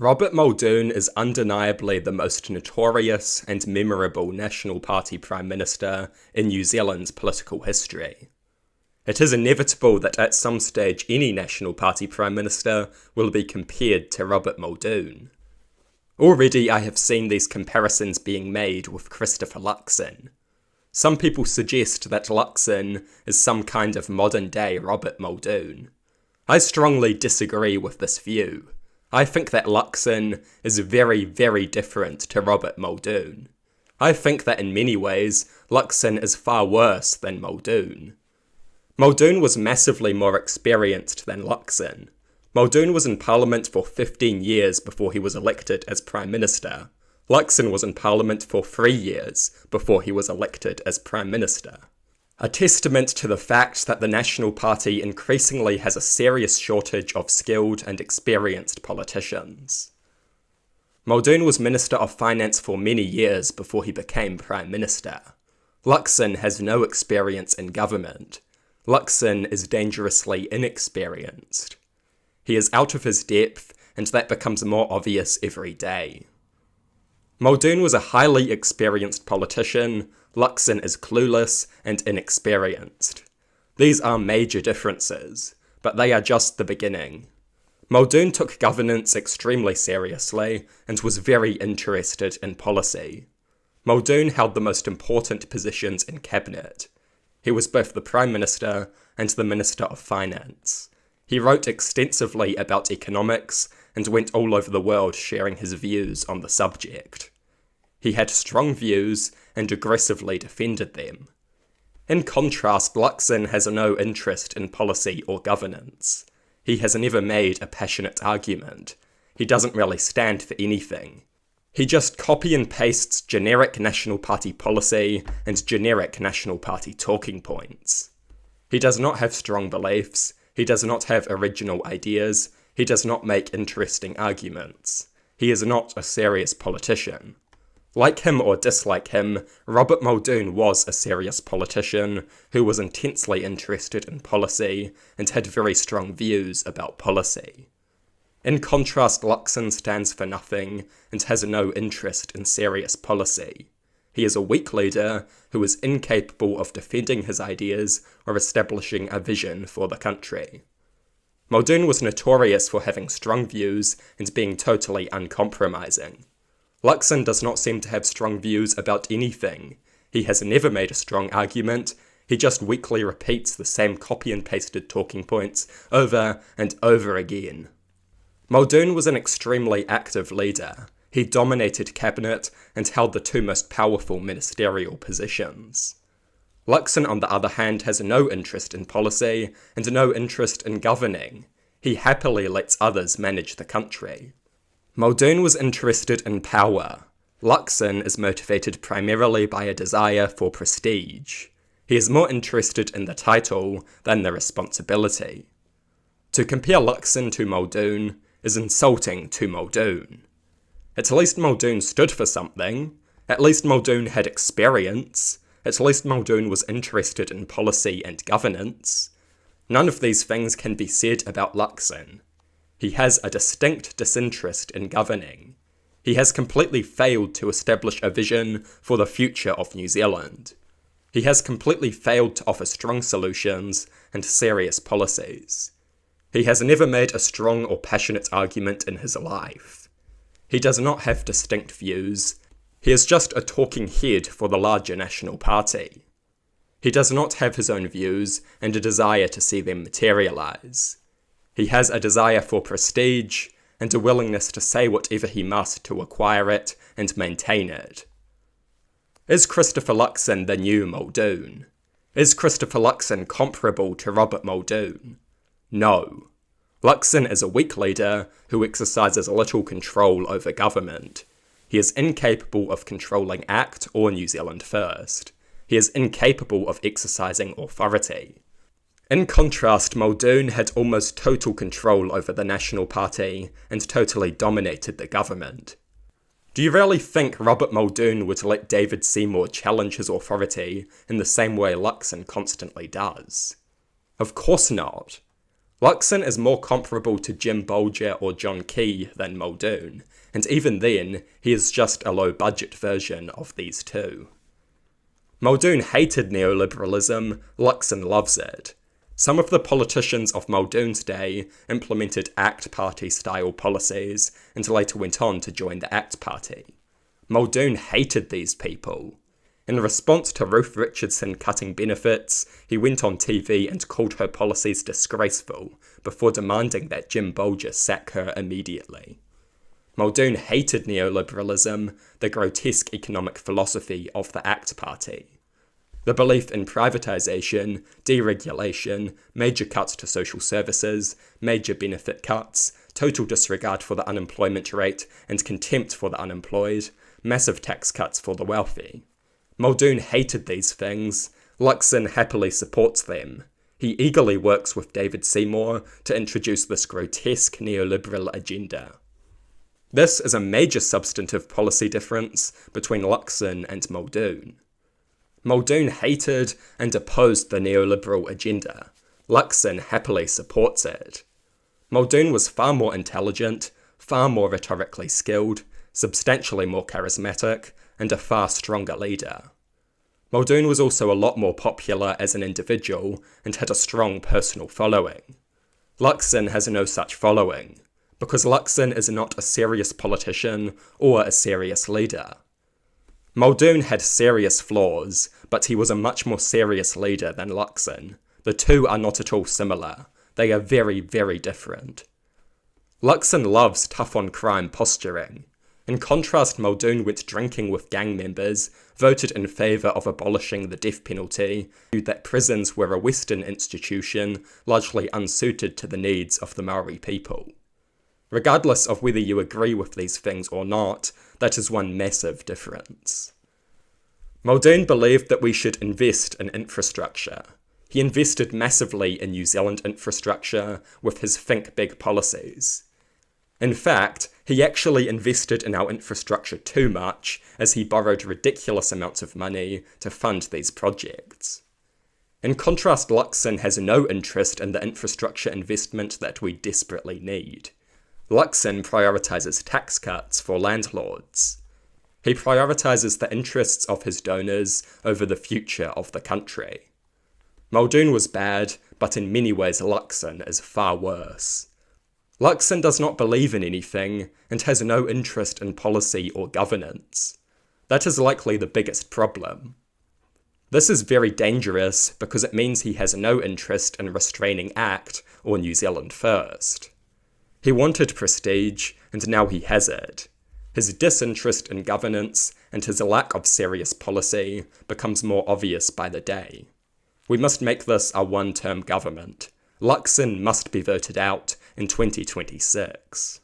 Robert Muldoon is undeniably the most notorious and memorable National Party Prime Minister in New Zealand's political history. It is inevitable that at some stage any National Party Prime Minister will be compared to Robert Muldoon. Already I have seen these comparisons being made with Christopher Luxon. Some people suggest that Luxon is some kind of modern-day Robert Muldoon. I strongly disagree with this view. I think that Luxon is very, very different to Robert Muldoon. I think that in many ways, Luxon is far worse than Muldoon. Muldoon was massively more experienced than Luxon. Muldoon was in Parliament for 15 years before he was elected as Prime Minister. Luxon was in Parliament for 3 years before he was elected as Prime Minister. A testament to the fact that the National Party increasingly has a serious shortage of skilled and experienced politicians. Muldoon was Minister of Finance for many years before he became Prime Minister. Luxon has no experience in government. Luxon is dangerously inexperienced. He is out of his depth, and that becomes more obvious every day. Muldoon was a highly experienced politician. Luxon is clueless and inexperienced. These are major differences, but they are just the beginning. Muldoon took governance extremely seriously and was very interested in policy. Muldoon held the most important positions in cabinet. He was both the Prime Minister and the Minister of Finance. He wrote extensively about economics and went all over the world sharing his views on the subject. He had strong views and aggressively defended them. In contrast, Luxon has no interest in policy or governance. He has never made a passionate argument. He doesn't really stand for anything. He just copy and pastes generic National Party policy and generic National Party talking points. He does not have strong beliefs. He does not have original ideas. He does not make interesting arguments. He is not a serious politician. Like him or dislike him, Robert Muldoon was a serious politician who was intensely interested in policy and had very strong views about policy. In contrast, Luxon stands for nothing and has no interest in serious policy. He is a weak leader who is incapable of defending his ideas or establishing a vision for the country. Muldoon was notorious for having strong views and being totally uncompromising. Luxon does not seem to have strong views about anything. He has never made a strong argument. He just weakly repeats the same copy and pasted talking points over and over again. Muldoon was an extremely active leader. He dominated cabinet and held the two most powerful ministerial positions. Luxon, on the other hand, has no interest in policy and no interest in governing. He happily lets others manage the country. Muldoon was interested in power. Luxon is motivated primarily by a desire for prestige. He is more interested in the title than the responsibility. To compare Luxon to Muldoon is insulting to Muldoon. At least Muldoon stood for something. At least Muldoon had experience. At least Muldoon was interested in policy and governance. None of these things can be said about Luxon. He has a distinct disinterest in governing. He has completely failed to establish a vision for the future of New Zealand. He has completely failed to offer strong solutions and serious policies. He has never made a strong or passionate argument in his life. He does not have distinct views. He is just a talking head for the larger National Party. He does not have his own views and a desire to see them materialise. He has a desire for prestige and a willingness to say whatever he must to acquire it and maintain it. Is Christopher Luxon the new Muldoon? Is Christopher Luxon comparable to Robert Muldoon? No. Luxon is a weak leader who exercises little control over government. He is incapable of controlling ACT or New Zealand First. He is incapable of exercising authority. In contrast, Muldoon had almost total control over the National Party and totally dominated the government. Do you really think Robert Muldoon would let David Seymour challenge his authority in the same way Luxon constantly does? Of course not. Luxon is more comparable to Jim Bolger or John Key than Muldoon, and even then, he is just a low-budget version of these two. Muldoon hated neoliberalism, Luxon loves it. Some of the politicians of Muldoon's day implemented ACT Party-style policies and later went on to join the ACT Party. Muldoon hated these people. In response to Ruth Richardson cutting benefits, he went on TV and called her policies disgraceful, before demanding that Jim Bolger sack her immediately. Muldoon hated neoliberalism, the grotesque economic philosophy of the ACT Party. The belief in privatisation, deregulation, major cuts to social services, major benefit cuts, total disregard for the unemployment rate and contempt for the unemployed, massive tax cuts for the wealthy. Muldoon hated these things. Luxon happily supports them. He eagerly works with David Seymour to introduce this grotesque neoliberal agenda. This is a major substantive policy difference between Luxon and Muldoon. Muldoon hated and opposed the neoliberal agenda. Luxon happily supports it. Muldoon was far more intelligent, far more rhetorically skilled, substantially more charismatic, and a far stronger leader. Muldoon was also a lot more popular as an individual and had a strong personal following. Luxon has no such following, because Luxon is not a serious politician or a serious leader. Muldoon had serious flaws, but he was a much more serious leader than Luxon. The two are not at all similar. They are very, very different. Luxon loves tough-on-crime posturing. In contrast, Muldoon went drinking with gang members, voted in favour of abolishing the death penalty, argued that prisons were a Western institution largely unsuited to the needs of the Maori people. Regardless of whether you agree with these things or not, that is one massive difference. Muldoon believed that we should invest in infrastructure. He invested massively in New Zealand infrastructure with his Think Big policies. In fact, he actually invested in our infrastructure too much, as he borrowed ridiculous amounts of money to fund these projects. In contrast, Luxon has no interest in the infrastructure investment that we desperately need. Luxon prioritises tax cuts for landlords. He prioritises the interests of his donors over the future of the country. Muldoon was bad, but in many ways Luxon is far worse. Luxon does not believe in anything, and has no interest in policy or governance. That is likely the biggest problem. This is very dangerous because it means he has no interest in restraining ACT or New Zealand First. He wanted prestige, and now he has it. His disinterest in governance and his lack of serious policy becomes more obvious by the day. We must make this a one-term government. Luxon must be voted out in 2026.